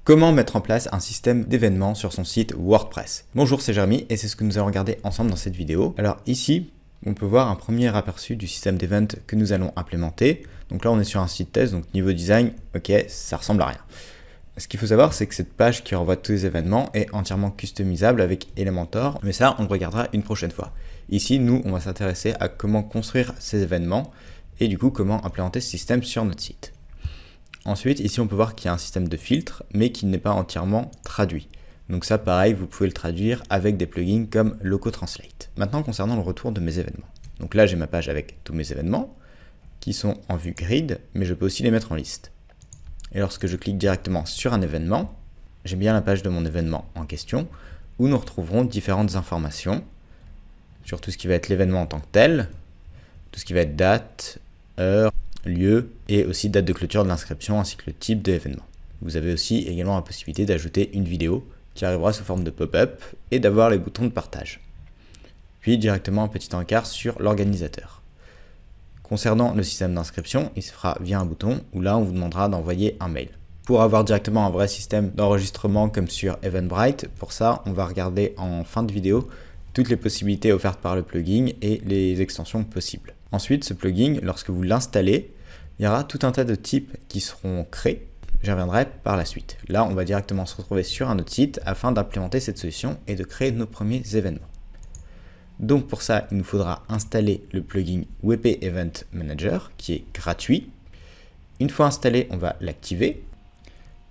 Comment mettre en place un système d'événements sur son site WordPress? Bonjour, c'est Jérémy et c'est ce que nous allons regarder ensemble dans cette vidéo. Alors ici, on peut voir un premier aperçu du système d'event que nous allons implémenter. Donc là, on est sur un site test, donc niveau design, ok, ça ressemble à rien. Ce qu'il faut savoir, c'est que cette page qui renvoie tous les événements est entièrement customisable avec Elementor, mais ça, on le regardera une prochaine fois. Ici, nous, on va s'intéresser à comment construire ces événements et du coup, comment implémenter ce système sur notre site. Ensuite, ici, on peut voir qu'il y a un système de filtre, mais qui n'est pas entièrement traduit. Donc ça, pareil, vous pouvez le traduire avec des plugins comme Loco Translate. Maintenant, concernant le retour de mes événements. Donc là, j'ai ma page avec tous mes événements, qui sont en vue grid, mais je peux aussi les mettre en liste. Et lorsque je clique directement sur un événement, j'ai bien la page de mon événement en question, où nous retrouverons différentes informations sur tout ce qui va être l'événement en tant que tel, tout ce qui va être date, heure, lieu et aussi date de clôture de l'inscription ainsi que le type d'événement. Vous avez aussi également la possibilité d'ajouter une vidéo qui arrivera sous forme de pop-up et d'avoir les boutons de partage. Puis directement un petit encart sur l'organisateur. Concernant le système d'inscription, il se fera via un bouton où là on vous demandera d'envoyer un mail. Pour avoir directement un vrai système d'enregistrement comme sur Eventbrite, pour ça on va regarder en fin de vidéo toutes les possibilités offertes par le plugin et les extensions possibles. Ensuite, ce plugin, lorsque vous l'installez, il y aura tout un tas de types qui seront créés. J'y reviendrai par la suite. Là, on va directement se retrouver sur un autre site afin d'implémenter cette solution et de créer nos premiers événements. Donc pour ça, il nous faudra installer le plugin WP Event Manager qui est gratuit. Une fois installé, on va l'activer.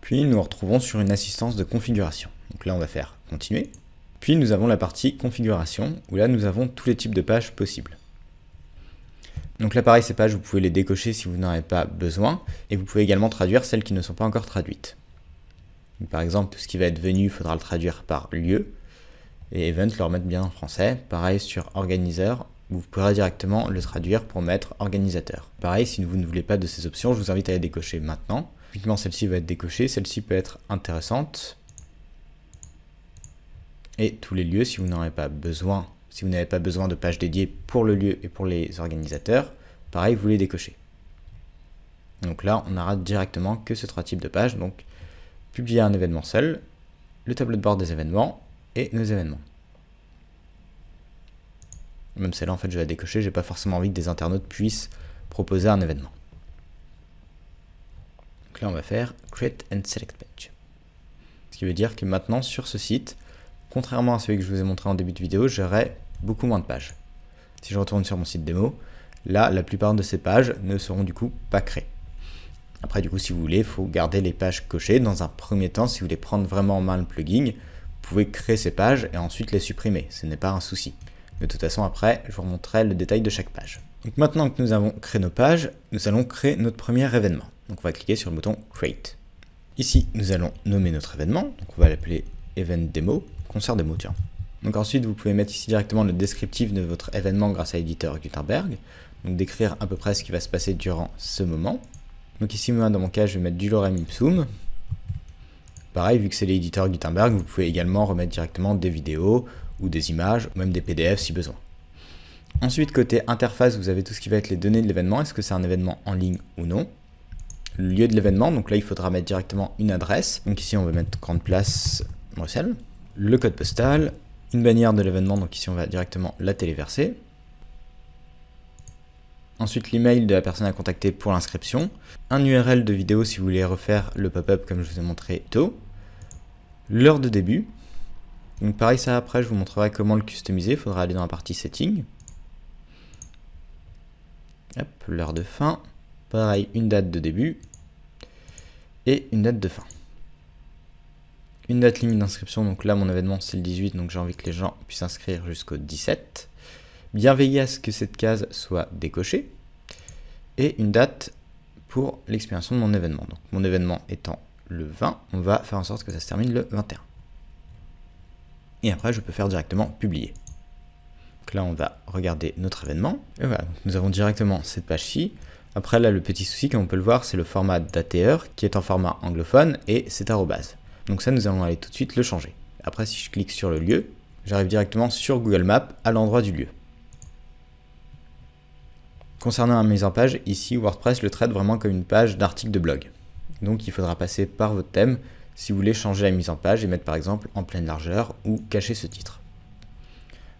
Puis nous nous retrouvons sur une assistance de configuration. Donc là, on va faire continuer. Puis nous avons la partie configuration où là, nous avons tous les types de pages possibles. Donc là, pareil, ces pages, vous pouvez les décocher si vous n'en avez pas besoin. Et vous pouvez également traduire celles qui ne sont pas encore traduites. Donc, par exemple, tout ce qui va être venu, il faudra le traduire par lieu. Et event, le remettre bien en français. Pareil sur organiseur, vous pourrez directement le traduire pour mettre organisateur. Pareil, si vous ne voulez pas de ces options, je vous invite à les décocher maintenant. Typiquement, celle-ci va être décochée. Celle-ci peut être intéressante. Et tous les lieux, si vous n'en avez pas besoin. Si vous n'avez pas besoin de pages dédiées pour le lieu et pour les organisateurs, pareil, vous les décochez. Donc là, on n'aura directement que ces trois types de pages. Donc, publier un événement seul, le tableau de bord des événements et nos événements. Même celle-là, en fait, je vais la décocher. J'ai pas forcément envie que des internautes puissent proposer un événement. Donc là, on va faire Create and Select Page. Ce qui veut dire que maintenant, sur ce site, contrairement à celui que je vous ai montré en début de vidéo, j'aurai beaucoup moins de pages. Si je retourne sur mon site démo, là, la plupart de ces pages ne seront du coup pas créées. Après, du coup, si vous voulez, il faut garder les pages cochées. Dans un premier temps, si vous voulez prendre vraiment en main le plugin, vous pouvez créer ces pages et ensuite les supprimer. Ce n'est pas un souci. De toute façon, après, je vous remontrerai le détail de chaque page. Donc maintenant que nous avons créé nos pages, nous allons créer notre premier événement. Donc on va cliquer sur le bouton Create. Ici, nous allons nommer notre événement. Donc on va l'appeler Event Demo. Concert démo, tiens. Donc ensuite, vous pouvez mettre ici directement le descriptif de votre événement grâce à l'éditeur Gutenberg. Donc décrire à peu près ce qui va se passer durant ce moment. Donc ici, moi, dans mon cas, je vais mettre du lorem ipsum. Pareil, vu que c'est l'éditeur Gutenberg, vous pouvez également remettre directement des vidéos ou des images, ou même des PDF si besoin. Ensuite, côté interface, vous avez tout ce qui va être les données de l'événement. Est-ce que c'est un événement en ligne ou non? Le lieu de l'événement, donc là, il faudra mettre directement une adresse. Donc ici, on va mettre Grande Place, Bruxelles. Le code postal, une bannière de l'événement, donc ici on va directement la téléverser. Ensuite l'email de la personne à contacter pour l'inscription, un URL de vidéo si vous voulez refaire le pop-up comme je vous ai montré tôt, l'heure de début, donc pareil ça après je vous montrerai comment le customiser, il faudra aller dans la partie setting. Hop, l'heure de fin, pareil une date de début et une date de fin. Une date limite d'inscription, donc là mon événement c'est le 18, donc j'ai envie que les gens puissent s'inscrire jusqu'au 17. Bien veiller à ce que cette case soit décochée. Et une date pour l'expiration de mon événement. Donc mon événement étant le 20, on va faire en sorte que ça se termine le 21. Et après je peux faire directement publier. Donc là on va regarder notre événement. Et voilà, donc nous avons directement cette page-ci. Après là le petit souci comme on peut le voir c'est le format date-et-heure qui est en format anglophone et c'est arrobase. Donc ça, nous allons aller tout de suite le changer. Après, si je clique sur le lieu, j'arrive directement sur Google Maps à l'endroit du lieu. Concernant la mise en page, ici WordPress le traite vraiment comme une page d'article de blog. Donc il faudra passer par votre thème si vous voulez changer la mise en page et mettre par exemple en pleine largeur ou cacher ce titre.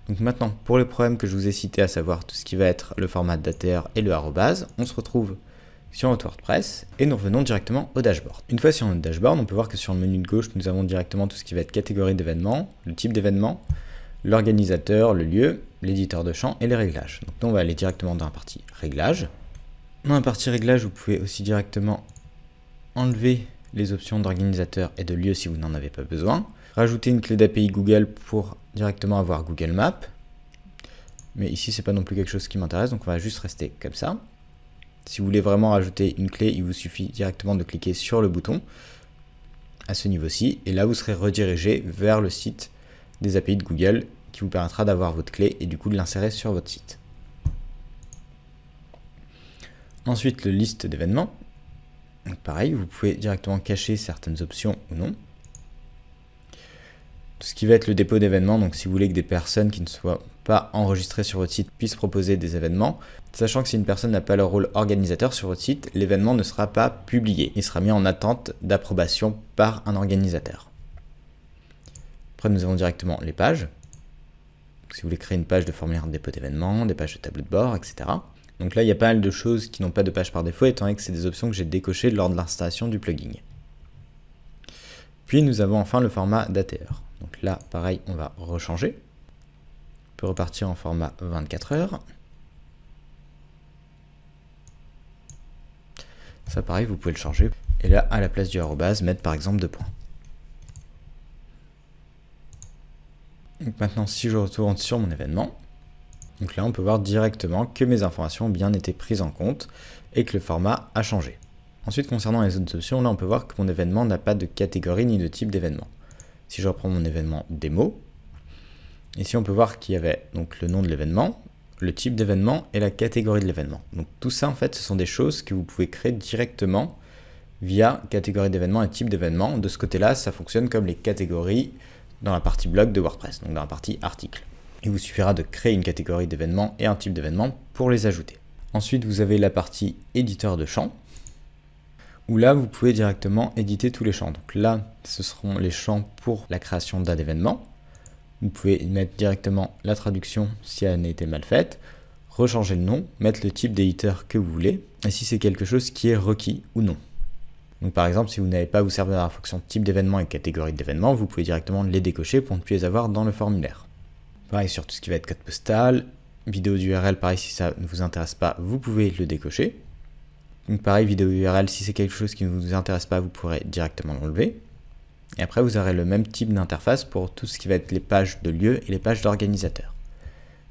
Donc maintenant, pour les problèmes que je vous ai cités, à savoir tout ce qui va être le format d'ATR et le arrobase, on se retrouve sur notre WordPress et nous revenons directement au dashboard. Une fois sur notre dashboard, on peut voir que sur le menu de gauche, nous avons directement tout ce qui va être catégorie d'événements, le type d'événement, l'organisateur, le lieu, l'éditeur de champ et les réglages. Donc là, on va aller directement dans la partie réglages. Dans la partie réglages, vous pouvez aussi directement enlever les options d'organisateur et de lieu si vous n'en avez pas besoin. Rajouter une clé d'API Google pour directement avoir Google Maps. Mais ici, c'est pas non plus quelque chose qui m'intéresse, donc on va juste rester comme ça. Si vous voulez vraiment rajouter une clé, il vous suffit directement de cliquer sur le bouton à ce niveau-ci. Et là, vous serez redirigé vers le site des API de Google qui vous permettra d'avoir votre clé et du coup de l'insérer sur votre site. Ensuite, le liste d'événements. Donc pareil, vous pouvez directement cacher certaines options ou non. Tout ce qui va être le dépôt d'événements, donc si vous voulez que des personnes qui ne soient pas enregistrées sur votre site puissent proposer des événements, sachant que si une personne n'a pas le rôle organisateur sur votre site, l'événement ne sera pas publié. Il sera mis en attente d'approbation par un organisateur. Après, nous avons directement les pages. Si vous voulez créer une page de formulaire de dépôt d'événements, des pages de tableau de bord, etc. Donc là, il y a pas mal de choses qui n'ont pas de page par défaut, étant donné que c'est des options que j'ai décochées lors de l'installation du plugin. Puis nous avons enfin le format d'ATR. Donc là, pareil, on va rechanger. On peut repartir en format 24 heures. Ça, pareil, vous pouvez le changer. Et là, à la place du arrobase, mettre par exemple 2 points. Donc maintenant, si je retourne sur mon événement, donc là, on peut voir directement que mes informations ont bien été prises en compte et que le format a changé. Ensuite, concernant les autres options, là, on peut voir que mon événement n'a pas de catégorie ni de type d'événement. Si je reprends mon événement démo, ici, on peut voir qu'il y avait donc le nom de l'événement, le type d'événement et la catégorie de l'événement. Donc tout ça, en fait, ce sont des choses que vous pouvez créer directement via catégorie d'événement et type d'événement. De ce côté-là, ça fonctionne comme les catégories dans la partie blog de WordPress, donc dans la partie article. Il vous suffira de créer une catégorie d'événements et un type d'événement pour les ajouter. Ensuite, vous avez la partie éditeur de champs, où là, vous pouvez directement éditer tous les champs. Donc là, ce seront les champs pour la création d'un événement. Vous pouvez mettre directement la traduction si elle a été mal faite, rechanger le nom, mettre le type d'éditeur que vous voulez, et si c'est quelque chose qui est requis ou non. Donc par exemple, si vous n'avez pas à vous servir de la fonction type d'événement et catégorie d'événement, vous pouvez directement les décocher pour ne plus les avoir dans le formulaire. Pareil sur tout ce qui va être code postal, vidéo d'URL, pareil si ça ne vous intéresse pas, vous pouvez le décocher. Donc pareil, vidéo URL, si c'est quelque chose qui ne vous intéresse pas, vous pourrez directement l'enlever. Et après, vous aurez le même type d'interface pour tout ce qui va être les pages de lieu et les pages d'organisateur.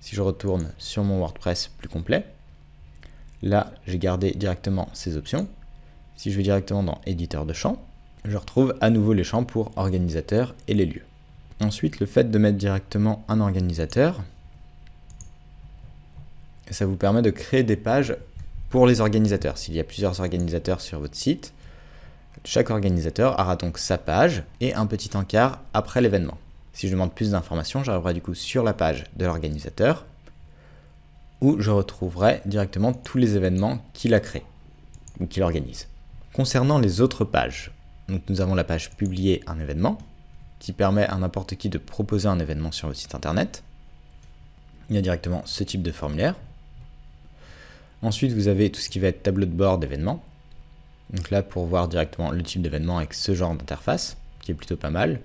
Si je retourne sur mon WordPress plus complet, là, j'ai gardé directement ces options. Si je vais directement dans éditeur de champs, je retrouve à nouveau les champs pour organisateur et les lieux. Ensuite, le fait de mettre directement un organisateur, ça vous permet de créer des pages pour les organisateurs. S'il y a plusieurs organisateurs sur votre site, chaque organisateur aura donc sa page et un petit encart après l'événement. Si je demande plus d'informations, j'arriverai du coup sur la page de l'organisateur où je retrouverai directement tous les événements qu'il a créés ou qu'il organise. Concernant les autres pages, donc nous avons la page publier un événement qui permet à n'importe qui de proposer un événement sur votre site internet. Il y a directement ce type de formulaire. Ensuite, vous avez tout ce qui va être tableau de bord d'événements. Donc là, pour voir directement le type d'événement avec ce genre d'interface, qui est plutôt pas mal,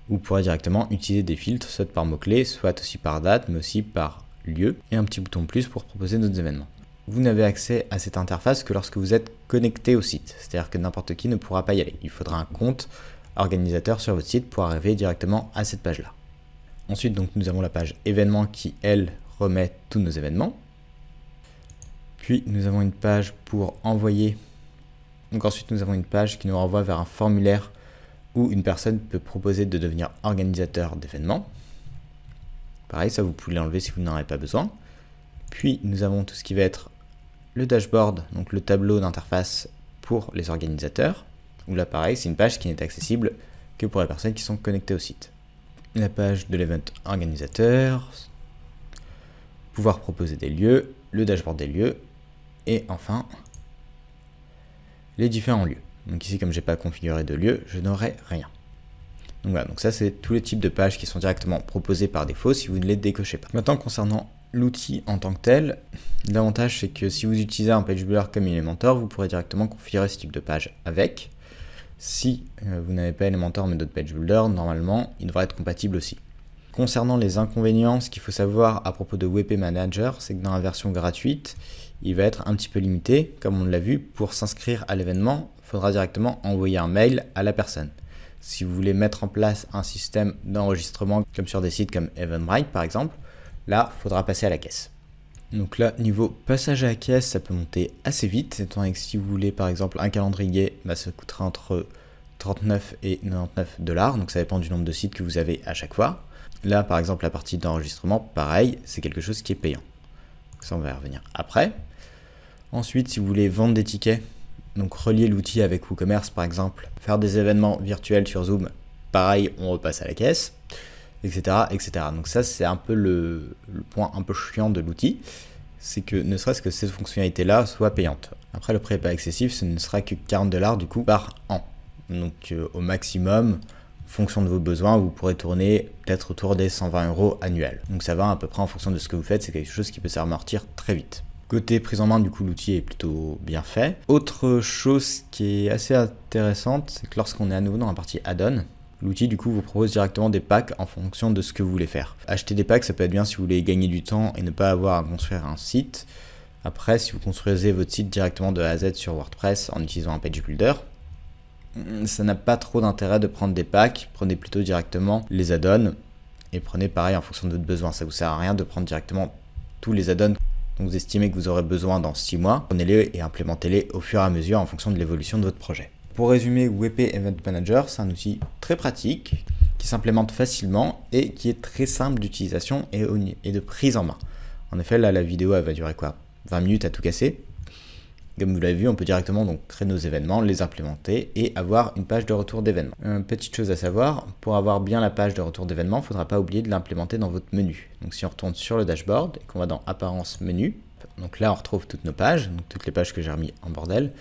vous pourrez directement utiliser des filtres, soit par mots-clés, soit aussi par date, mais aussi par lieu, et un petit bouton plus pour proposer d'autres événements. Vous n'avez accès à cette interface que lorsque vous êtes connecté au site, c'est-à-dire que n'importe qui ne pourra pas y aller. Il faudra un compte organisateur sur votre site pour arriver directement à cette page-là. Ensuite, donc, nous avons la page événements qui, elle, remet tous nos événements. Puis, nous avons une page pour envoyer. Donc ensuite, nous avons une page qui nous renvoie vers un formulaire où une personne peut proposer de devenir organisateur d'événements. Pareil, ça vous pouvez l'enlever si vous n'en avez pas besoin. Puis nous avons tout ce qui va être le dashboard, donc le tableau d'interface pour les organisateurs. Où là pareil, c'est une page qui n'est accessible que pour les personnes qui sont connectées au site. La page de l'event organisateur, pouvoir proposer des lieux, le dashboard des lieux, et enfin les différents lieux. Donc ici, comme j'ai pas configuré de lieu, je n'aurai rien. Donc voilà, donc ça c'est tous les types de pages qui sont directement proposés par défaut si vous ne les décochez pas. Maintenant, concernant l'outil en tant que tel, l'avantage c'est que si vous utilisez un page builder comme Elementor, vous pourrez directement configurer ce type de page avec. Si vous n'avez pas Elementor mais d'autres page builder, normalement il devrait être compatible aussi. Concernant les inconvénients, ce qu'il faut savoir à propos de WP Manager, c'est que dans la version gratuite, il va être un petit peu limité. Comme on l'a vu, pour s'inscrire à l'événement, il faudra directement envoyer un mail à la personne. Si vous voulez mettre en place un système d'enregistrement comme sur des sites comme Eventbrite par exemple, là, il faudra passer à la caisse. Donc là, niveau passage à la caisse, ça peut monter assez vite, étant donné que si vous voulez par exemple un calendrier, ça coûtera entre 39 et 99 $, donc ça dépend du nombre de sites que vous avez à chaque fois. Là, par exemple, la partie d'enregistrement, pareil, c'est quelque chose qui est payant. Ça, on va y revenir après. Ensuite, si vous voulez vendre des tickets, donc relier l'outil avec WooCommerce par exemple, faire des événements virtuels sur Zoom, pareil, on repasse à la caisse, etc. etc. Donc ça, c'est un peu le point un peu chiant de l'outil, c'est que ne serait-ce que cette fonctionnalité-là soit payante. Après, le prix n'est pas excessif, ce ne sera que 40 $ du coup par an. Donc au maximum, en fonction de vos besoins, vous pourrez tourner peut-être autour des 120 € annuels. Donc ça va à peu près en fonction de ce que vous faites, c'est quelque chose qui peut s'amortir très vite. Côté prise en main, du coup, l'outil est plutôt bien fait. Autre chose qui est assez intéressante, c'est que lorsqu'on est à nouveau dans la partie add-on, l'outil, du coup, vous propose directement des packs en fonction de ce que vous voulez faire. Acheter des packs, ça peut être bien si vous voulez gagner du temps et ne pas avoir à construire un site. Après, si vous construisez votre site directement de A à Z sur WordPress en utilisant un page builder, ça n'a pas trop d'intérêt de prendre des packs. Prenez plutôt directement les add-ons et prenez pareil en fonction de votre besoin. Ça vous sert à rien de prendre directement tous les add-ons dont vous estimez que vous aurez besoin dans 6 mois. Prenez-les et implémentez-les au fur et à mesure en fonction de l'évolution de votre projet. Pour résumer, WP Event Manager, c'est un outil très pratique qui s'implémente facilement et qui est très simple d'utilisation et de prise en main. En effet, là, la vidéo, elle va durer 20 minutes à tout casser. Comme vous l'avez vu, on peut directement donc créer nos événements, les implémenter et avoir une page de retour d'événements. Petite chose à savoir, pour avoir bien la page de retour d'événements, il ne faudra pas oublier de l'implémenter dans votre menu. Donc si on retourne sur le dashboard et qu'on va dans Apparence menu, donc là on retrouve toutes nos pages, donc toutes les pages que j'ai remis en bordel.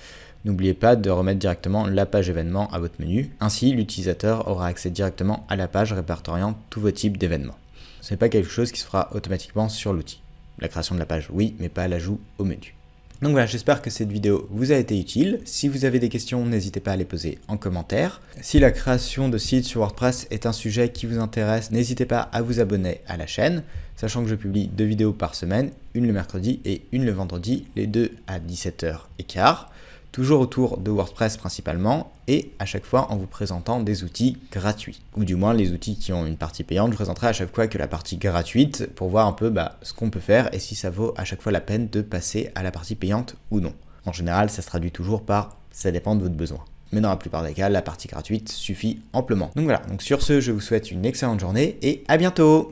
N'oubliez pas de remettre directement la page événement à votre menu. Ainsi, l'utilisateur aura accès directement à la page répertoriant tous vos types d'événements. Ce n'est pas quelque chose qui se fera automatiquement sur l'outil. La création de la page, oui, mais pas l'ajout au menu. Donc voilà, j'espère que cette vidéo vous a été utile. Si vous avez des questions, n'hésitez pas à les poser en commentaire. Si la création de sites sur WordPress est un sujet qui vous intéresse, n'hésitez pas à vous abonner à la chaîne, sachant que je publie 2 vidéos par semaine, une le mercredi et une le vendredi, les deux à 17h15. Toujours autour de WordPress principalement, et à chaque fois en vous présentant des outils gratuits. Ou du moins les outils qui ont une partie payante, je présenterai à chaque fois que la partie gratuite pour voir un peu ce qu'on peut faire et si ça vaut à chaque fois la peine de passer à la partie payante ou non. En général, ça se traduit toujours par « ça dépend de votre besoin ». Mais dans la plupart des cas, la partie gratuite suffit amplement. Donc voilà, donc sur ce, je vous souhaite une excellente journée et à bientôt!